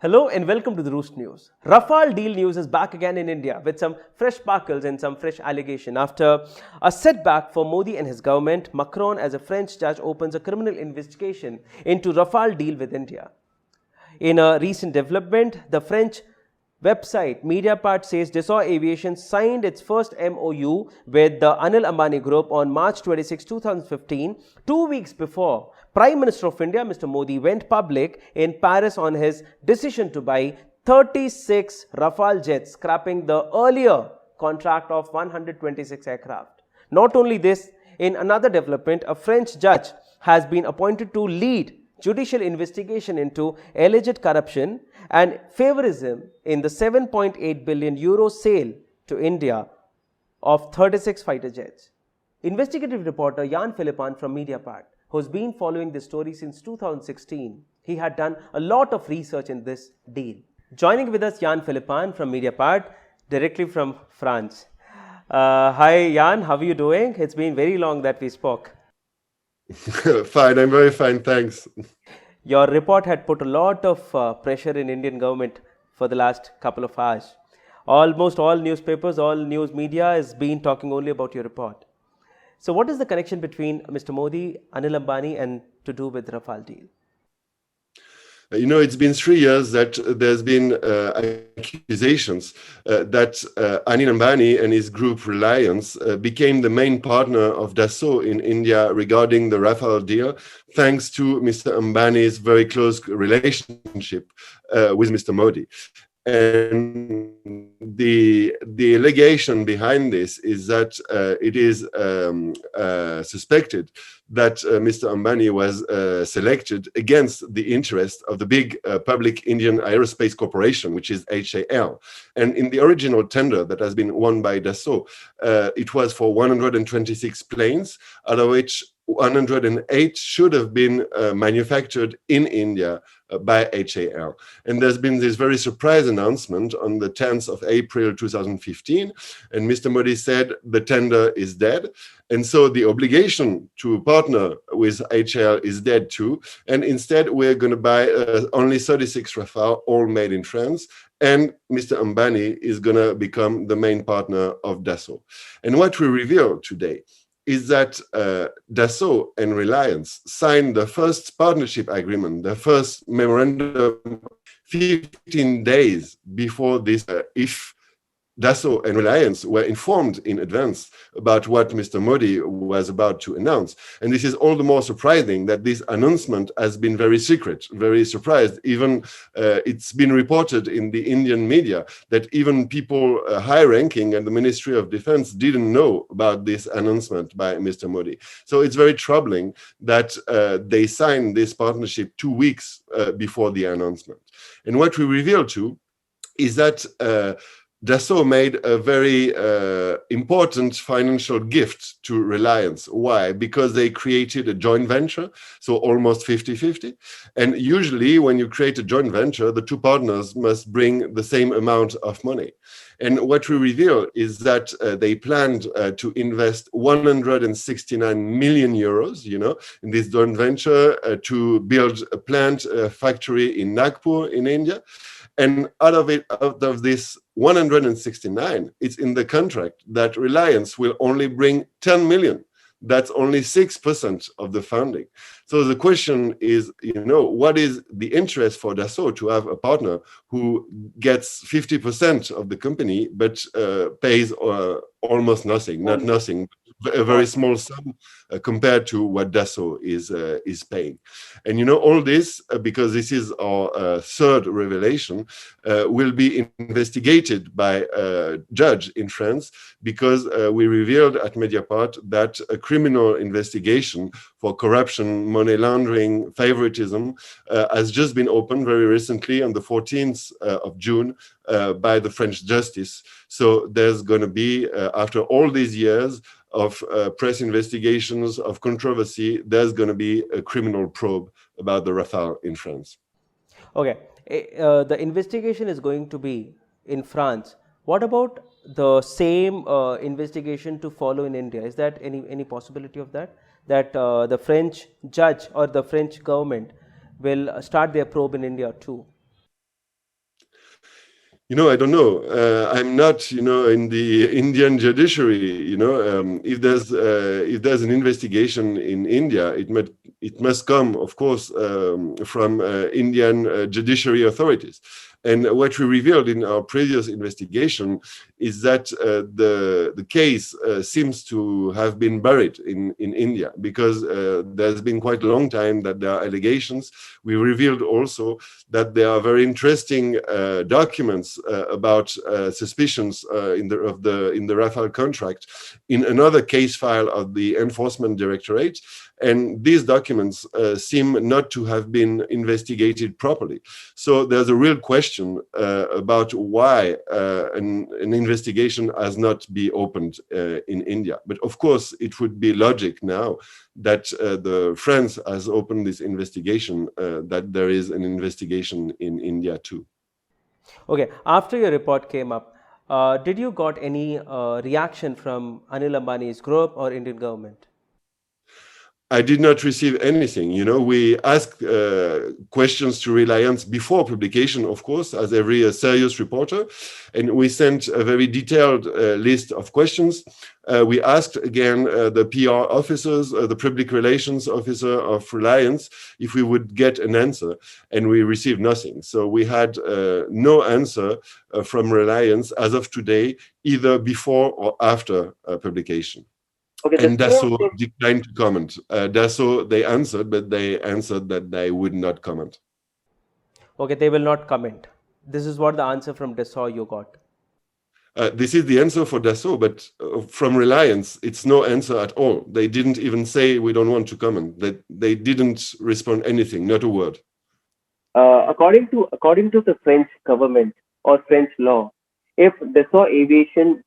Hello and welcome to the Rooster News. Rafale deal news is back again in India with some fresh sparkles and some fresh allegation. After a setback for Modi and his government, Macron as a French judge opens a criminal investigation into Rafale deal with India. In a recent development, the French website Mediapart says Dassault Aviation signed its first MOU with the ANIL Ambani group on March 26, 2015, 2 weeks before Prime Minister of India, Mr. Modi, went public in Paris on his decision to buy 36 Rafale jets, scrapping the earlier contract of 126 aircraft. Not only this, in another development, a French judge has been appointed to lead judicial investigation into alleged corruption and favorism in the 7.8 billion euro sale to India of 36 fighter jets. Investigative reporter Yann from Mediapart, who's been following this story since 2016, he had done a lot of research in this deal. Joining with us, Yann from Mediapart, directly from France. Hi Yann, how are you doing? It's been very long that we spoke. Fine, I'm very fine, thanks. Your report had put a lot of pressure in Indian government for the last couple of hours. Almost all newspapers, all news media has been talking only about your report. So what is the connection between Mr. Modi, Anil Ambani and to do with Rafale deal? You know, it's been 3 years that there's been accusations that Anil Ambani and his group Reliance became the main partner of Dassault in India regarding the Rafale deal, thanks to Mr. Ambani's very close relationship with Mr. Modi. And the allegation behind this is that it is suspected that Mr. Ambani was selected against the interest of the big public Indian aerospace corporation, which is HAL. And in the original tender that has been won by Dassault, it was for 126 planes, out of which 108 should have been manufactured in India by HAL. And there's been this very surprise announcement on the 10th of April 2015, and Mr. Modi said the tender is dead. And so the obligation to partner with HAL is dead too. And instead, we're going to buy only 36 Rafale, all made in France. And Mr. Ambani is going to become the main partner of Dassault. And what we reveal today is that Dassault and Reliance signed the first partnership agreement, the first memorandum, 15 days before this, if Dassault and Reliance were informed in advance about what Mr. Modi was about to announce. And this is all the more surprising that this announcement has been very secret, very surprised. Even it's been reported in the Indian media that even people high-ranking at the Ministry of Defense didn't know about this announcement by Mr. Modi. So it's very troubling that they signed this partnership 2 weeks before the announcement. And what we reveal too is that Dassault made a very important financial gift to Reliance. Why? Because they created a joint venture, so almost 50-50. And usually when you create a joint venture, the two partners must bring the same amount of money. And what we reveal is that they planned to invest 169 million euros, in this joint venture to build a plant, a factory in Nagpur in India. And out of this 169, it's in the contract that Reliance will only bring 10 million. That's only 6% of the funding. So the question is, what is the interest for Dassault to have a partner who gets 50% of the company, but pays almost nothing, not nothing, a very small sum compared to what Dassault is paying. And all this, because this is our third revelation, will be investigated by a judge in France, because we revealed at Mediapart that a criminal investigation for corruption, money laundering, favoritism has just been opened very recently on the 14th of June by the French justice. So there's going to be, after all these years of press investigations, of controversy, there's going to be a criminal probe about the Rafale in France. Okay, the investigation is going to be in France. What about the same investigation to follow in India? Is that any possibility of that? That the French judge or the French government will start their probe in India too? I don't know. I'm not, in the Indian judiciary. If there's an investigation in India, it must come, of course, from Indian judiciary authorities. And what we revealed in our previous investigation is that the case seems to have been buried in India, because there's been quite a long time that there are allegations. We revealed also that there are very interesting documents about suspicions in the Rafale contract in another case file of the Enforcement Directorate, and these documents seem not to have been investigated properly. So there's a real question about why an investigation has not been opened in India. But of course, it would be logic now that the France has opened this investigation, that there is an investigation in India too. Okay, after your report came up, did you got any reaction from Anil Ambani's group or Indian government? I did not receive anything. We asked questions to Reliance before publication, of course, as every serious reporter, and we sent a very detailed list of questions. We asked again the PR officers, the public relations officer of Reliance, if we would get an answer, and we received nothing. So we had no answer from Reliance as of today, either before or after publication. Okay, And Dassault declined to comment. Dassault, they answered, but they answered that they would not comment. Okay, they will not comment. This is what the answer from Dassault you got. This is the answer for Dassault, but from Reliance, it's no answer at all. They didn't even say we don't want to comment. They didn't respond anything, not a word. according to the French government or French law, if Dassault Aviation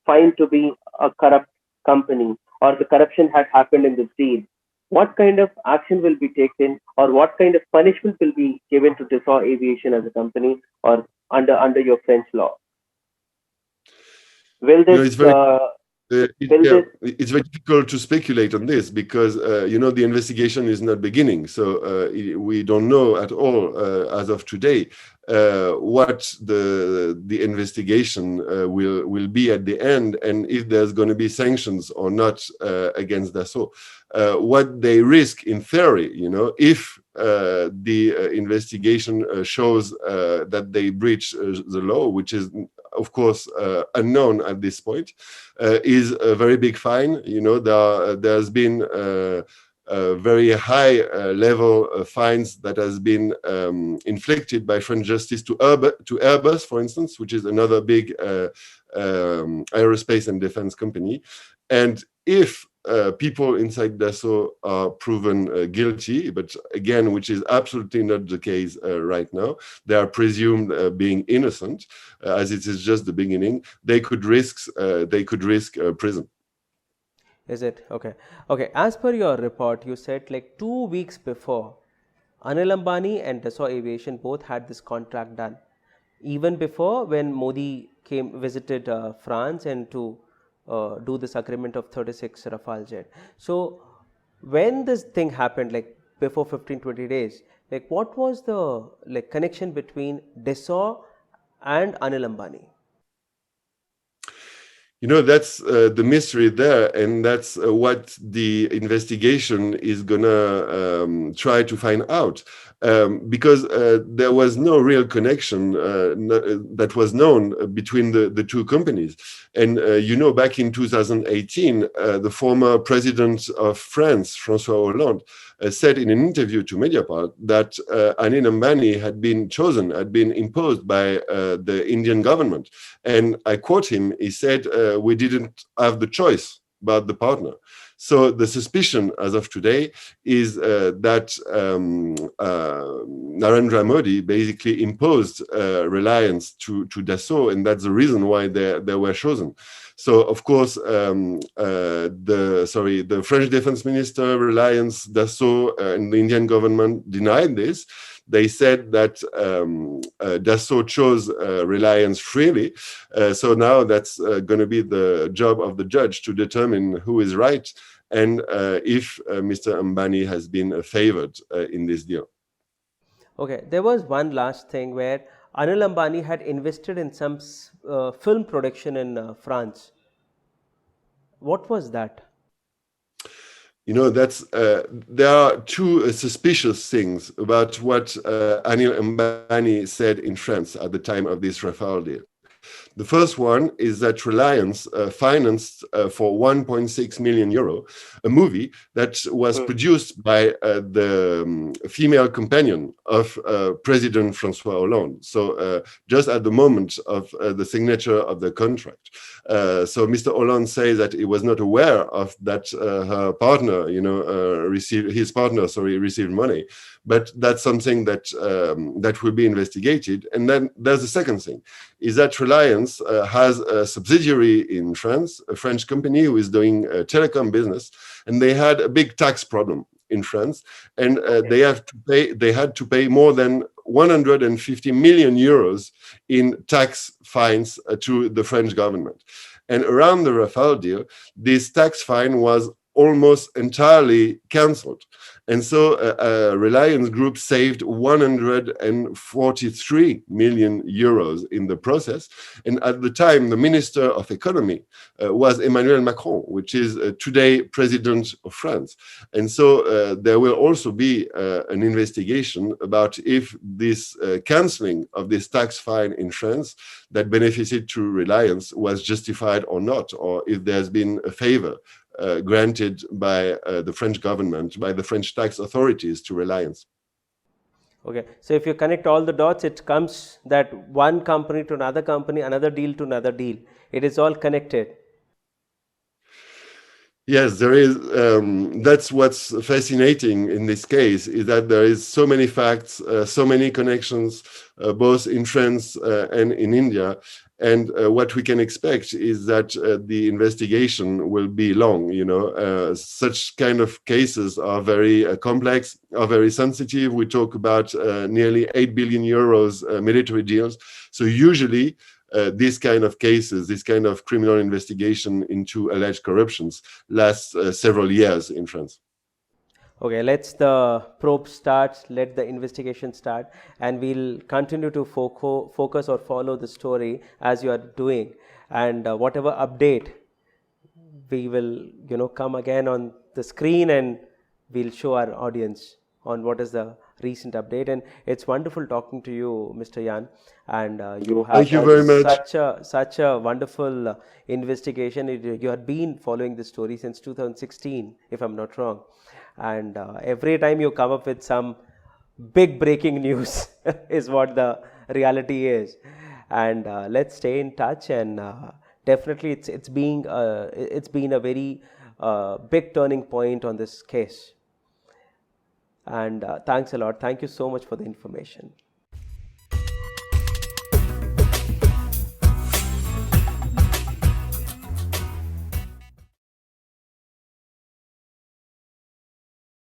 found to be a corrupt company or the corruption had happened in the deal, what kind of action will be taken or what kind of punishment will be given to Dassault Aviation as a company or under your French law? Will this it's very difficult to speculate on this because the investigation is not beginning, so we don't know at all as of today what the investigation will be at the end, and if there's going to be sanctions or not against Dassault. What they risk in theory, if the investigation shows that they breach the law, which is of course unknown at this point, is a very big fine. There's been very high level fines that has been inflicted by French justice to Airbus, for instance, which is another big aerospace and defense company. And if people inside Dassault are proven guilty, but again, which is absolutely not the case right now, they are presumed being innocent, as it is just the beginning. They could risk prison. Is it? Okay. Okay. As per your report, you said like 2 weeks before, Anil Ambani and Dassault Aviation both had this contract done. Even before, when Modi visited France and to do this agreement of 36 Rafale jet. So when this thing happened, like before 15-20 days, like what was the connection between Dassault and Anil Ambani? That's the mystery there, and that's what the investigation is gonna try to find out. Because there was no real connection that was known between the two companies. And back in 2018, the former president of France, Francois Hollande, said in an interview to Mediapart that Anil Ambani had been imposed by the Indian government. And I quote him, he said, we didn't have the choice about the partner. So the suspicion as of today is that Narendra Modi basically imposed reliance to Dassault, and that's the reason why they were chosen. So of course, the French defense minister, Reliance, Dassault, and the Indian government denied this. They said that Dassault chose Reliance freely. So now that's going to be the job of the judge to determine who is right and if Mr. Ambani has been favored in this deal. Okay, there was one last thing where Anil Ambani had invested in some film production in France. What was that? That's there are two suspicious things about what Anil Ambani said in France at the time of this Rafale deal. The first one is that Reliance financed for 1.6 million euro a movie that was produced by the female companion of President Francois Hollande. So just at the moment of the signature of the contract. So Mr. Hollande says that he was not aware of that her partner, received money. But that's something that that will be investigated. And then there's the second thing, is that Reliance has a subsidiary in France, a French company who is doing telecom business, and they had a big tax problem in France, and they had to pay more than 150 million euros in tax fines to the French government. And around the Rafale deal, this tax fine was almost entirely cancelled. And so Reliance Group saved 143 million euros in the process. And at the time, the Minister of Economy was Emmanuel Macron, which is today President of France. And so there will also be an investigation about if this cancelling of this tax fine in France that benefited to Reliance was justified or not, or if there's been a favor granted by the French government, by the French tax authorities to Reliance. Okay, so if you connect all the dots, it comes that one company to another company, another deal to another deal. It is all connected. Yes, there is. That's what's fascinating in this case, is that there is so many facts, so many connections, both in France and in India. And what we can expect is that the investigation will be long. Such kind of cases are very complex, are very sensitive. We talk about nearly 8 billion euros military deals. So usually these kind of cases, this kind of criminal investigation into alleged corruptions lasts several years in France. Okay, let's the probe start, let the investigation start, and we'll continue to focus or follow the story as you are doing, and whatever update we will come again on the screen, and we'll show our audience on what is the recent update. And it's wonderful talking to you, Mr. Yann, and you have Thank you very much. such a wonderful investigation. You had been following this story since 2016, if I'm not wrong. And every time you come up with some big breaking news is what the reality is. And let's stay in touch, and definitely it's been a very big turning point on this case. And thanks a lot. Thank you so much for the information.